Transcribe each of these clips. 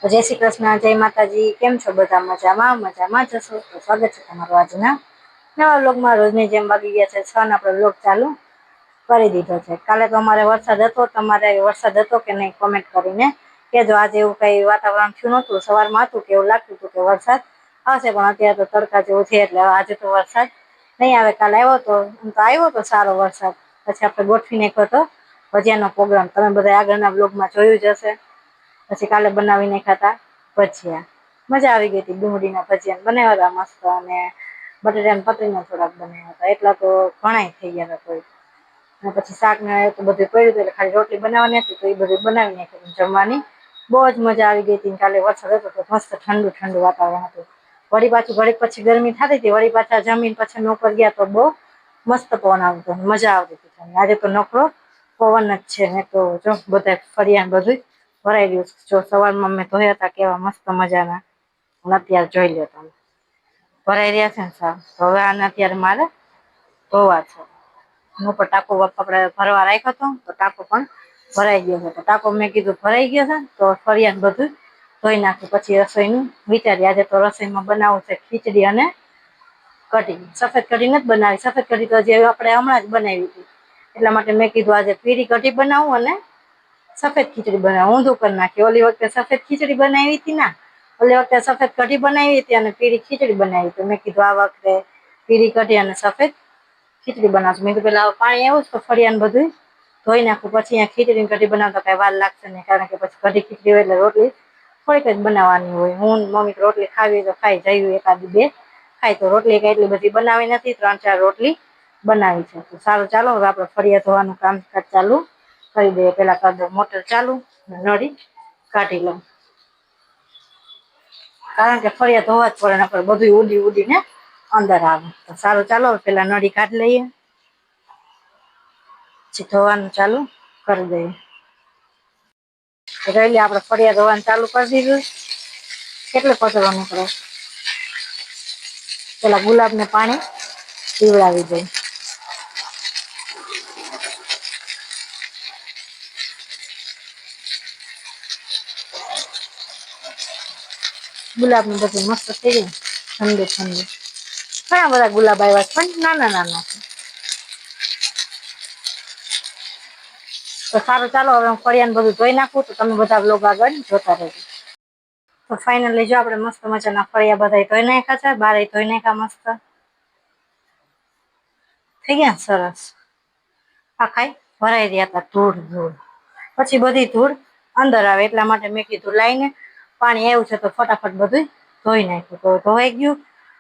જય શ્રી કૃષ્ણ, જય માતાજી. કેમ છો બધા? મજામાં? મજામાં જશો તો સ્વાગત છે તમારું આજના નવા વ્લોગમાં. રોજની જેમ વાગી ગયા છે 6 ને આપણે વ્લોગ ચાલુ કરી દીધો છે. કાલે તો અમારે વરસાદ હતો, તમારે વરસાદ હતો કે નહીં કોમેન્ટ કરીને કેજો. આજે એવું કઈ વાતાવરણ થયું નતું, સવારમાં હતું કે એવું લાગતું હતું કે વરસાદ આવશે, પણ અત્યારે તો તડકા જેવું છે એટલે આજે તો વરસાદ નહીં આવે. કાલે આવ્યો તો આવ્યો તો સારો વરસાદ, પછી આપણે ગોઠવી નાખ્યો તો ભજીયાનો પ્રોગ્રામ. તમે બધા આગળના બ્લોગમાં જોયું જ હશે. પછી કાલે બનાવીને ખાતા ભજીયા, મજા આવી ગઈ હતી. ડુંગળીના ભજીયા બનાવ્યા હતા મસ્ત, અને બટેટાને પતરીના થોડાક બનાવ્યા હતા. એટલા તો ઘણાય થઈ ગયા હતા. કોઈ પછી શાક ને તો બધું પડ્યું હતું એટલે ખાલી રોટલી બનાવવાની હતી, તો એ બધું બનાવી નાખ્યું. જમવાની બહુ જ મજા આવી ગઈ હતી. કાલે વરસાદ હતો તો મસ્ત ઠંડુ ઠંડુ વાતાવરણ હતું. વળી પાછું ઘડીક પછી ગરમી થતી હતી, વળી પાછા જમીન પછી ઉપર ગયા તો બહુ મસ્ત પવન આવતો, મજા આવતી હતી. આજે તો નકરો પવન જ છે ને, તો જો બધા ફરિયા બધું ભરાઈ ગયું. જો સવારમાં મેં ધોયા હતા કેવા મસ્ત મજાના, અત્યારે જોઈ લો તમે ભરાઈ રહ્યા છે ને સાવ. હવે આને અત્યારે મારે ધોવા છે. હું પણ ટાંકો આપણે ભરવા રાખ્યો હતો તો ટાંકો પણ ભરાઈ ગયો છે. તો ટાંકો મેં કીધું ભરાઈ ગયો છે તો ફરિયાદ બધું ધોઈ નાખું. પછી રસોઈનું વિચારીએ. આજે તો રસોઈમાં બનાવું છે ખીચડી અને કઢી. સફેદ કઢી નથી બનાવી, સફેદ કઢી તો જે આપણે હમણાં જ બનાવી હતી, એટલા માટે મેં કીધું આજે પીળી કઢી બનાવું અને સફેદ ખીચડી બનાવું. ઊંધું કરી નાખી. ઓલી વખતે સફેદ ખીચડી બનાવી હતી ને, ઓલી વખતે સફેદ કઢી બનાવી હતી અને પીળી ખીચડી બનાવી હતી. મેં કીધું આ વખતે પીળી કઢી અને સફેદ ખીચડી બનાવશું. મેં કીધું પેલા પાણી આવ્યું તો ફરિયાદ બધું ધોઈ નાખું, પછી અહીંયા ખીચડી કઢી બનાવતા કઈ વાર લાગશે નહીં, કારણ કે પછી કઢી ખીચડી હોય એટલે રોટલી થોડીક જ બનાવવાની હોય. હું મમ્મી રોટલી ખાવી હોય તો ખાઈ જાય, એકાદી બે ખાય. તો રોટલી કઈ એટલી બધી બનાવી નથી, 3-4 રોટલી બનાવી છે. તો સારું, ચાલો હવે આપણે ફરિયાદ ધોવાનું કામકાજ ચાલુ કરી દઈએ. પેલા કરી દો મોટર ચાલુ, નળી કાઢી લઉં, કારણ કે ફરિયાદ ધોવા જ પડે, નકર બધું ઉડી ઉડીને અંદર આવે. તો સારું, ચાલો પેલા નળી કાઢી લઈએ, પછી ધોવાનું ચાલુ કરી દઈએ. રેલી આપણે ફરિયાદ ધોવાનું ચાલુ કરી દીધું. કેટલે કચરો નીકળે. પેલા ગુલાબને પાણી પીવડાવી દઈએ. ગુલાબનું બધું મસ્ત થઈ ગયું, ઠંડુ ઠંડુ. ઘણા બધા ગુલાબ આવ્યા છે, પણ નાના નાના. તો સારું, ચાલો હવે હું ફરિયાદ બધું ધોઈ નાખું, તો તમે બધા બ્લોગ આગળ જોતા રહેજો. તો ફાઇનલી જો આપણે મસ્ત મજાના ફળિયા બધા ધોઈ નાખ્યા છે, બારે ધોઈ નાખ્યા મસ્ત થઈ ગયા સરસ. આખાય ભરાઈ રહ્યા હતા ધૂળ ધૂળ, પછી બધી ધૂળ અંદર આવે, એટલા માટે મેં કીધું લાઈને પાણી આવ્યું છે તો ફટાફટ બધું ધોઈ નાખ્યું. તો ધોવાઈ ગયું.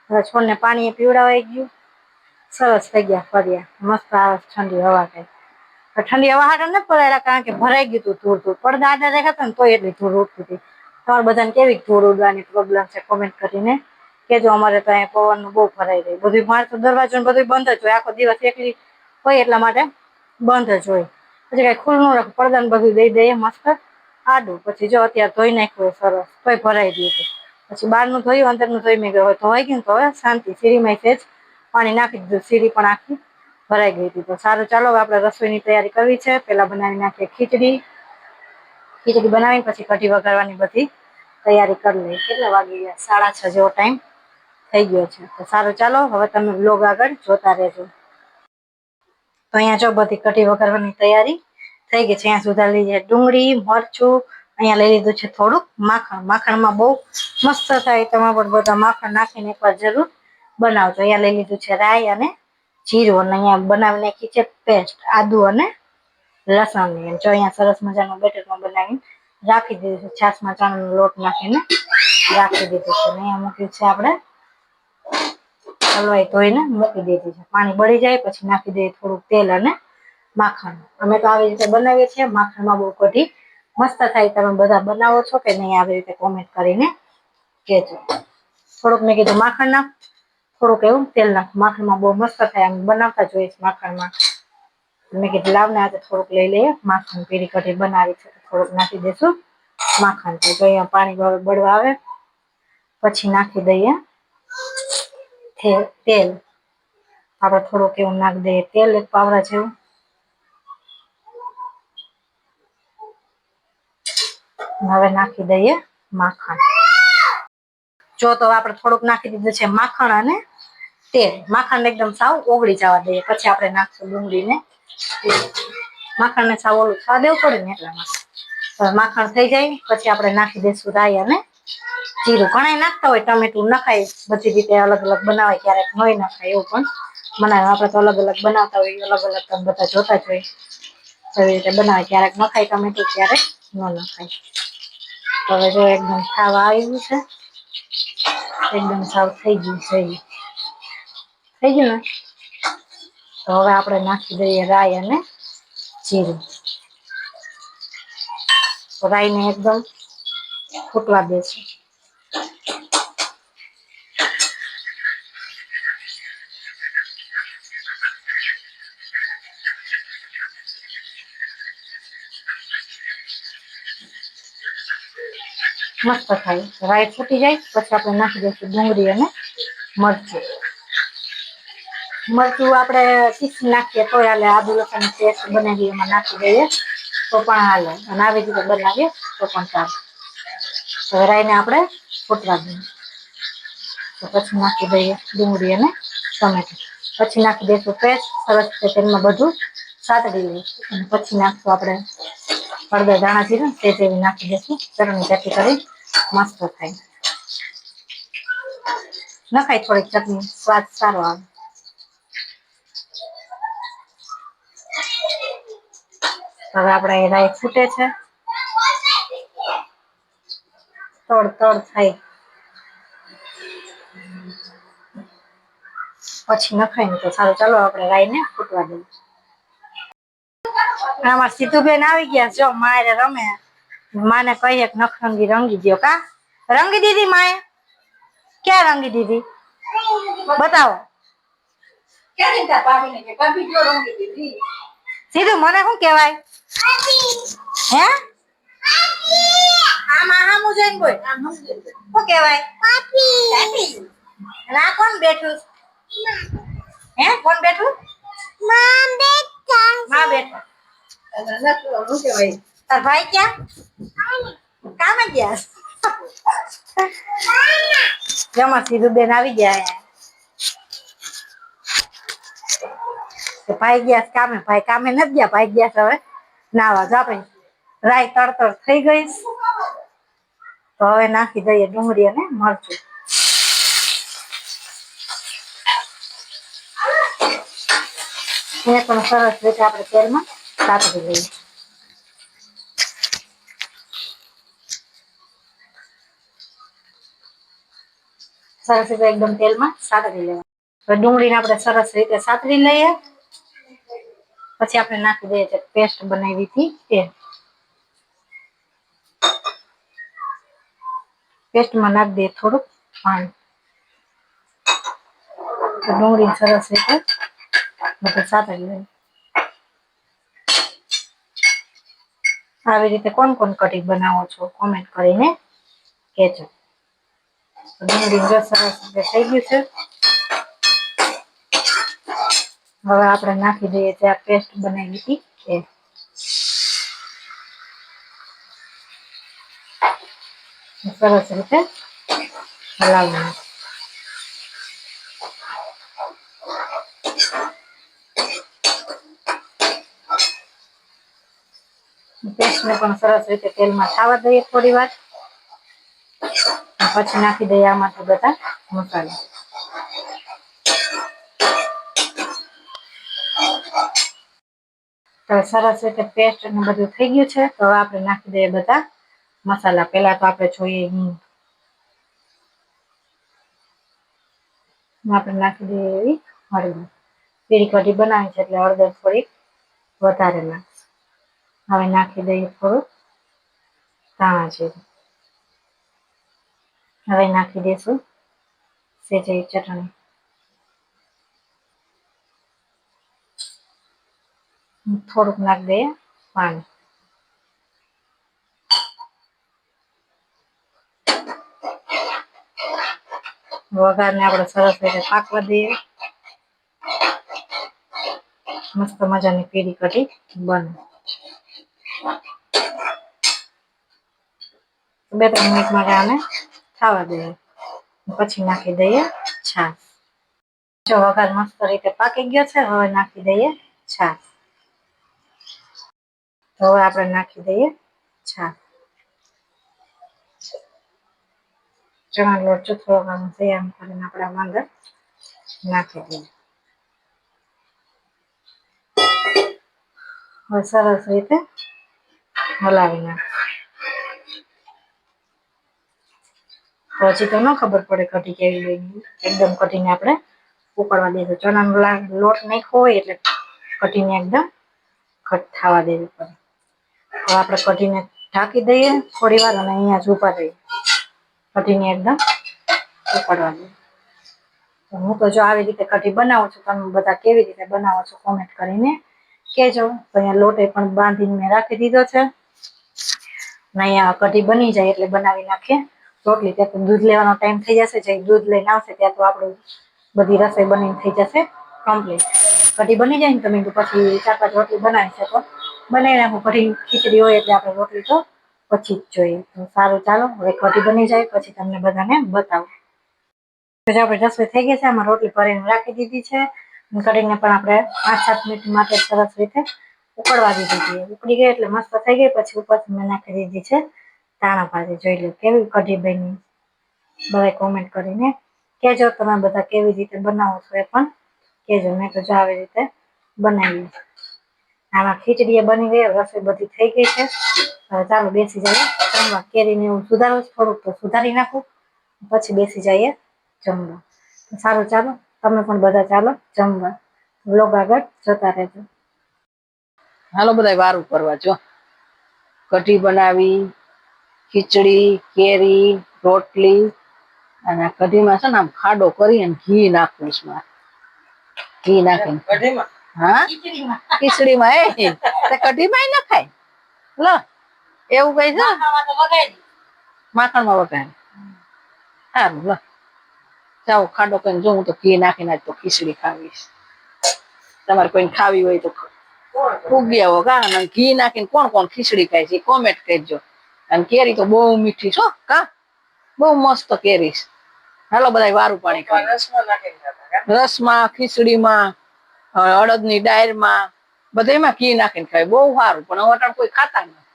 હવે છોડને પાણી પીવડાવાઈ ગયું. સરસ થઈ ગયા ફરિયા, મસ્ત આવે ઠંડી હવા. કઈ ઠંડી હવા હાટું નથી પલાળ્યા, કારણ કે ભરાઈ ગયું હતું ધૂળ ધૂળ. પડદા આડા રાખ્યા હતા ને તો એટલી ધૂળ ઉડતી હતી. તમારે બધાને કેવી ધૂળ ઉડવાની પ્રોબ્લેમ છે કોમેન્ટ કરીને કેજો. અમારે તો અહીંયા પવનનું બહુ ભરાઈ જાય. બધું મારે તો દરવાજો બધું બંધ જ હોય, આખો દિવસ એકલી હોય એટલા માટે બંધ જ હોય. પછી કઈ ખુલ્લું ન રાખે, પડદાને બધું દઈ દઈએ મસ્ત આડું. પછી જો અત્યારે ધોઈ નાખ્યું સરસ, તોય ભરાઈ ગયું હતું. પછી બહારનું ધોયું, અંદરનું ધોઈ. મેં કીધું ધોવાઈ ગયું તો હવે શાંતિ. સીરીમાં સેજ પાણી નાખી દીધું, સીરી પણ આખી ભરાઈ ગઈ હતી. તો સારું, ચાલો હવે આપણે રસોઈની તૈયારી કરવી છે. પેલા બનાવી નાખીએ ખીચડી. ખીચડી બનાવી પછી કઢી વઘારવાની બધી તૈયારી કરી લઈએ. કેટલા વાગી ગયા? 6:30 જેવો ટાઈમ થઈ ગયો છે. તો સારું, ચાલો હવે તમે બ્લોગ આગળ જોતા રહેજો. તો અહીંયા જો બધી કઢી વઘારવાની તૈયારી થઈ ગઈ છે. અહીંયા સુધારી લીધી ડુંગળી, મરચું. અહીંયા લઈ લીધું છે થોડુંક માખણ. માખણમાં બહુ મસ્ત થાય. તમે પણ બધા માખણ નાખીને એકવાર જરૂર બનાવજો. અહીંયા લઈ લીધું છે રાઈ અને જીરું, અને અહીંયા બનાવી નાખી છે પેસ્ટ આદુ અને લસણની. જો અહીંયા સરસ મજાનું બેટરમાં બનાવીને રાખી દીધું છે. છાશમાં ચણાનો લોટ નાખીને રાખી દીધું છે. અહીંયા મૂક્યું છે આપણે હલવાઈ ધોઈને મૂકી દીધી છે. પાણી બળી જાય પછી નાખી દઈએ થોડુંક તેલ અને માખણ. અમે તો આવી રીતે બનાવીએ છીએ. માખણમાં બહુ કઢી મસ્ત થાય. તમે બધા બનાવો છો કે નહીં? આવી રીતે કોમેન્ટ કરીને કહેજો. થોડુંક મેં કીધું માખણ નાખ, થોડુંક એવું તેલ નાખ. માખણમાં બહુ મસ્ત થાય. આમ બનાવતા જોઈએ માખણમાં. મેં કીધું લાવને આજે થોડુંક લઈ લઈએ માખણ. પીળી કઢી બનાવી છે, થોડુંક નાખી દઈશું માખણ. તો અહીંયા પાણી બળવા આવે પછી નાખી દઈએ તેલ. આપણે થોડુંક એવું નાખી દઈએ તેલ, એક પાવડા જેવું. હવે નાખી દઈએ માખણ. જો તો આપણે થોડુંક નાખી દીધું છે માખણ અને તેલ. માખણ એકદમ સાવ ઓગળી જવા દઈએ, પછી આપણે નાખશું ડુંગળીને. માખણને સાવ ઓલું થવા દેવું પડે ને એટલામાં. માખણ થઈ જાય પછી આપણે નાખી દઈશું રાઈ અને જીરું. ઘણા નાખતા હોય ટમેટું, નખાય બધી રીતે અલગ અલગ બનાવાય, ક્યારેક નોય નખાય એવું પણ બનાવે. આપણે તો અલગ અલગ બનાવતા હોય, અલગ અલગ તમે બધા જોતા જ હોય એવી રીતે બનાવે. ક્યારેક નખાય ટમેટું, ક્યારેક ન નખાય. હવે જો એકદમ ખાવા આવ્યું છે, એકદમ સાવ થઈ ગયું છે. થઈ ગયું ને, તો હવે આપણે નાખી દઈએ રાઈ અને જીરું. રાઈને એકદમ ફૂટવા દેશું. મસ્ત થાય. રાઈ ફૂટી જાય પછી આપણે નાખી દઈશું ડુંગળી અને મરચું. મરચું આપણે પીસી નાખીએ તો હાલે, આદુ લસણ પેસ્ટ બનાવી એમાં નાખી દઈએ તો પણ હાલે, અને આવી રીતે બનાવીએ તો પણ ચાલે. હવે રાઈને આપણે ફૂટવા દઈએ. તો પછી નાખી દઈએ ડુંગળી અને ટમેટું. પછી નાખી દઈશું પેસ્ટ. સરસ રીતે તેલમાં બધું સાતળી લઈશું, અને પછી નાખશું આપણે હળદર, ધાણા જીરું તે જેવી નાખી દઈશું. ચટણી જેથી કરી મસ્ત થાય. નખાય થોડીક ચટણી, સ્વાદ સારો આવે. હવે આપણે રાઈ ફૂટે છે, તડ તડ થાય પછી નખાય ને તો સારું. ચાલો આપણે રાઈને ફૂટવા દઈએ. આમાં સીતુબેન આવી ગયા, જો મારે રમે. માને કહીએ નખરંગી રંગી દો. કા રંગી દીધી માએ? ક્યાં રંગી દીધી બતાવો. સીધું મને શું કેવાય? હે આમાં હામું જોઈને બોલ. શું કેવાય? ના કોણ બેઠું? હે કોણ બેઠું? માં બેઠા. શું કેવાય? તાર ભાઈ ક્યાં? કામે ગયા. જમા સીધુબેન આવી ગયા. ભાઈ ગયા કામે. ભાઈ કામે નથી ગયા, ભાઈ ગયા હવે નાવા. જા ભાઈ રાઈ તડતડ થઈ ગઈ. તો હવે નાખી દઈએ ડુંગળી અને મરચું. એ પણ સરસ રીતે આપણે તેલમાં સાતળી લઈએ. સરસ રીતે એકદમ તેલમાં સાતળી લેવા. હવે ડુંગળીને આપણે સરસ રીતે સાતળી લઈએ. પછી આપણે નાખી દઈએ છે પેસ્ટ બનાવી હતી તે. પેસ્ટમાં નાખી દઈએ થોડુંક પાણી. ડુંગળી સરસ રીતે બધું સાતળી લઈએ. આવી રીતે કોણ કોણ કઢી બનાવો છો કોમેન્ટ કરીને કહેજો. ડુંગળી સરસ રીતે થઈ ગયું છે. હવે આપણે નાખી દઈએ જે પેસ્ટ બનાવી હતી એ. સરસ રીતે હલાવી. પેસ્ટને પણ સરસ રીતે તેલમાં ખાવા દઈએ થોડી વાર. પછી નાખી દઈએ આમાંથી બધા મસાલા. તો સરસ રીતે પેસ્ટ ને બધું થઈ ગયું છે. તો હવે આપણે નાખી દઈએ બધા મસાલા. પેલા તો આપણે જોઈએ આપણે નાખી દઈએ એવી હળદર. પીળી કઢી બનાવી છે એટલે હળદર થોડીક વધારે નાખીશું. હવે નાખી દઈએ થોડું ધાણા જીરું. હવે નાખી દઈશું સેજરી ચટણી. થોડુંક નાખી દઈએ પાણી. વઘારને આપણે સરસ રીતે પાકવા દઈએ. મસ્ત મજાની પીળી કઢી બને. 2-3 મિનિટ માટે આને થવા દઈએ, પછી નાખી દઈએ છાશ. જો વઘાર મસ્ત રીતે પાકી ગયો છે. હવે નાખી દઈએ છાશ. તો હવે આપણે નાખી દઈએ છાશ. ચણા લોટ જો થોડોક આમ તૈયાર કરીને આપણે આમાં અંદર નાખી દઈએ. હવે સરસ રીતે હલાવી નાખ. પછી તો ન ખબર પડે કઢી કેવી બની. એકદમ કઢીને આપણે ઉકળવા દઈશું. ચણાનો લોટ નાખ્યો હોય એટલે કઢીને એકદમ ઘટ થવા દેવી પડે. હવે આપણે કઢીને ઢાંકી દઈએ થોડી વાર અને અહીંયા જ ઊભા રહીએ. કઢીને એકદમ ઉકળવા દઈએ. હું તો જો આવી રીતે કઢી બનાવું છું. તમે બધા કેવી રીતે બનાવો છો કોમેન્ટ કરીને કહેજો. તો અહીંયા લોટ પણ બાંધીને મેં રાખી દીધો છે. ને અહીંયા કઢી બની જાય એટલે બનાવી નાખીએ રોટલી. ત્યાં તો દૂધ લેવાનો ટાઈમ થઈ જશે. જે દૂધ લઈને આવશે ત્યાં તો આપણું બધી રસોઈ બનીને થઈ જશે કમ્પ્લીટ. કઢી બની જાય ને તમે પછી 4-5 રોટલી બનાવી શકો. બનાવી નાખું. કઢી ખીચડી હોય એટલે આપણે રોટલી તો પછી જ જોઈએ. તો સારું ચાલો હવે કઢી બની જાય પછી તમને બધાને બતાવું. આપણે રસોઈ થઈ ગઈ છે. આમાં રોટલી ભરીને રાખી દીધી છે. કઢીને પણ આપણે 5-7 મિનિટ માટે સરસ રીતે ઉકળવા દીધી છે. ઉકળી ગઈ એટલે મસ્ત થઈ ગઈ. પછી ઉપરથી મેં નાખી દીધી છે ધાણા ભાજી. જોઈ લો કેવી કઢી બની. બધા કોમેન્ટ કરીને કહેજો તમે બધા કેવી રીતે બનાવો છો એ પણ કહેજો. મેં તો જો આવી રીતે બનાવી. આમાં ખીચડી એ બની ગઈ. રસોઈ બધી થઈ ગઈ છે. હવે ચાલો બેસી જઈએ જમવા. કેરીને એવું સુધારું થોડુંક તો સુધારી નાખું પછી બેસી જઈએ જમવા. સારું ચાલો તમે પણ બધા ચાલો જમવા. વ્લોગ આગળ જોતા રહેજો. હાલો બધા વારું કરવા. જો કઢી બનાવી, ખીચડી, કેરી, રોટલી અને કઢીમાં છે ને આમ ખાડો કરી અને ઘી નાખવું છે. ઘી નાખીને કઢીમાં, હા ખીચડીમાં એ કઢીમાં નખાય. લો એવું કઈ છે માખણમાં વગાડે. સારું લો જાઓ ખાડો કરીને જો હું તો ઘી નાખીને તો ખીચડી ખાવીશ. તમારે કોઈને ખાવી હોય તો ઉગી આવો કા. ઘી નાખીને કોણ કોણ ખીચડી ખાય છે કોમેન્ટ કરજો. અને કેરી તો બહુ મીઠી છો કા, બહુ મસ્ત કેરી. હાલો બધા વારું પાણી કરે. રસમાં, ખીચડીમાં, અડદની દાળમાં બધામાં ઘી નાખીને ખાય. બહુ સારું. પણ હવે કોઈ ખાતા નથી.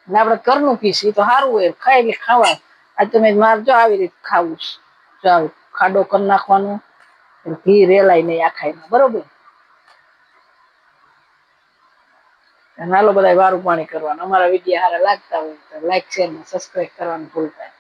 ને આપણે ઘરનું ઘી તો સારું હોય. ખાય એટલે ખાવા. આ તમે મારે જો આવી રીતે ખાવું છે. ખાડો કરી નાખવાનો ઘી રેલાય નહીં આખાય બરોબર. હાલો બધા વારું પાણી કરવાનું. અમારા વિડીયો સારા લાગતા હોય તો લાઈક, શેર ને સબસ્ક્રાઈબ કરવાનું ભૂલતા નહીં.